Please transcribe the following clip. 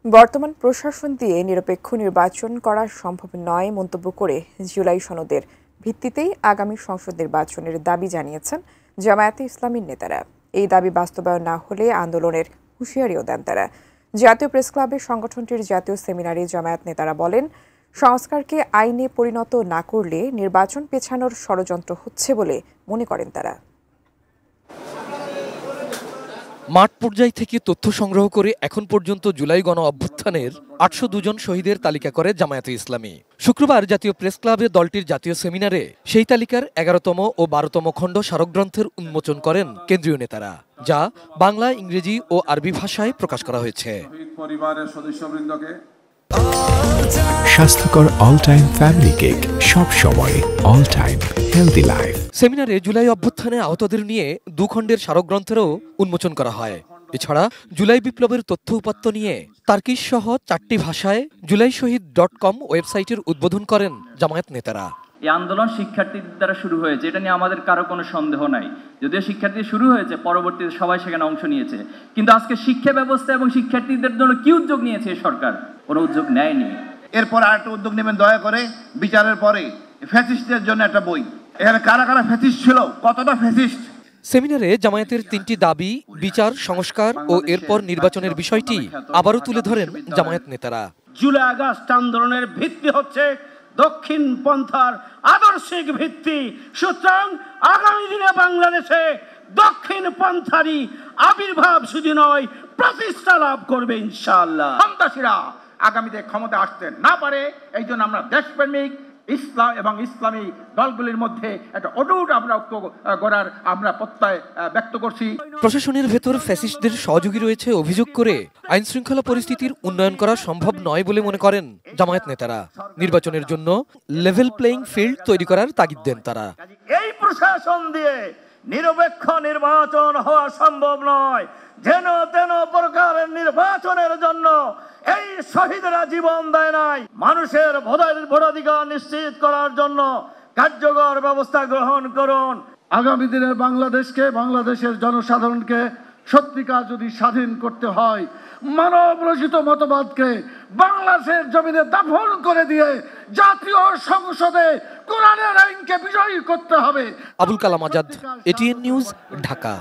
বর্তমান প্রশাসন দিয়ে নিরপেক্ষ নির্বাচন করা সম্ভব নয় মন্তব্য করে জুলাই সনদের ভিত্তিতেই আগামী সংসদ নির্বাচনের দাবি জানিয়েছেন জামায়াতে ইসলামীর নেতারা। এই দাবি বাস্তবায়ন না হলে আন্দোলনের হুঁশিয়ারিও দেন তারা। জাতীয় প্রেসক্লাবের সংগঠনটির জাতীয় সেমিনারে জামায়াত নেতারা বলেন, সংস্কারকে আইনে পরিণত না করলে নির্বাচন পেছানোর ষড়যন্ত্র হচ্ছে বলে মনে করেন তারা। মাঠ পর্যায় থেকে তথ্য সংগ্রহ করে এখন পর্যন্ত জুলাই গণ অভ্যুত্থানের 802 জন শহীদের তালিকা করে জামায়াতে ইসলামী। শুক্রবার জাতীয় প্রেস ক্লাবে দলটির জাতীয় সেমিনারে সেই তালিকার 11তম ও 12তম খণ্ড স্মারকগ্রন্থের উন্মোচন করেন কেন্দ্রীয় নেতারা, যা বাংলা, ইংরেজি ও আরবি ভাষায় প্রকাশ করা হয়েছে। স্বাস্থ্যকর অল টাইম ফ্যামিলি কেক, সব সময় অল টাইম হেলদি লাইফ। সেমিনারে জুলাই অভ্যুত্থানে আহতদের নিয়ে 2 খণ্ডের স্মারকগ্রন্থেরও উন্মোচন করা হয়। এছাড়া জুলাই বিপ্লবের তথ্য উপাত্ত নিয়ে তার্কিশ সহ 4টি ভাষায় julaishahid.com ওয়েবসাইটের উদ্বোধন করেন জামায়াত নেতারা। এই আন্দোলন শিক্ষার্থীদের দ্বারা শুরু হয়েছে, এটা নিয়ে আমাদের কারো কোনো সন্দেহ নাই। যদিও শিক্ষার্থী শুরু হয়েছে, পরবর্তীতে সবাই সেখানে অংশ নিয়েছে, কিন্তু আজকে শিক্ষা ব্যবস্থা এবং শিক্ষার্থীদের জন্য কি উদ্যোগ নিয়েছে সরকার? কোনো উদ্যোগ নেয়নি। এরপর আরেকটা উদ্যোগ নেবেন দয়া করে, বিচারের পরে ফ্যাসিস্টদের জন্য একটা বই। এখানে কারা কারা ফ্যাসিস্ট ছিল, কতটা ফ্যাসিস্ট। সেমিনারে জামায়াতের 3টি দাবি, বিচার, সংস্কার ও এরপর নির্বাচনের বিষয়টি আবারও তুলে ধরেন জামায়াত নেতারা। জুলাই আগস্ট আন্দোলনের ভিত্তি হচ্ছে দক্ষিণ পন্থার আদর্শিক ভিত্তি। সুতরাং আগামী দিনে বাংলাদেশে দক্ষিণ পন্থারই আবির্ভাব শুধু নয়, প্রতিষ্ঠা লাভ করবে ইনশাআল্লাহ। সন্ত্রাসীরা আগামীতে ক্ষমতা আসতে না পারে, এই জন্য আমরা দেশপ্রেমিক ইসলাম এবং ইসলামী দলগুলির মধ্যে একটা অটুট আমরা ঐক্য গড়ার আমরা প্রত্যয় ব্যক্ত করছি। প্রশাসনের ভেতর ফ্যাসিস্টদের সহযোগী রয়েছে অভিযোগ করে আইন শৃঙ্খলা পরিস্থিতির উন্নয়ন করা সম্ভব নয় বলে মনে করেন জামায়াত নেতারা। নির্বাচনের জন্য লেভেল প্লেইং ফিল্ড তৈরি করার তাগিদ দেন তারা। এই প্রশাসন দিয়ে নিরপেক্ষ নির্বাচন হওয়া সম্ভব নয়। যেন তেন প্রকারের নির্বাচনের জন্য এই শহীদরা জীবন দেয় নাই। মানুষের ভোটাধিকার নিশ্চিত করার জন্য কার্যকর ব্যবস্থা গ্রহণ করুন। আগামী দিনের বাংলাদেশকে, বাংলাদেশের জনসাধারণকে সত্যিকার যদি স্বাধীন করতে হয়, মানব রচিত মতবাদকে বাংলাদেশের জমিনে দাফন করে দিয়ে জাতীয় সংসদে কোরআনের আইনকে বিজয়ী করতে হবে। Abul Kalam Azad, ATN news, Dhaka.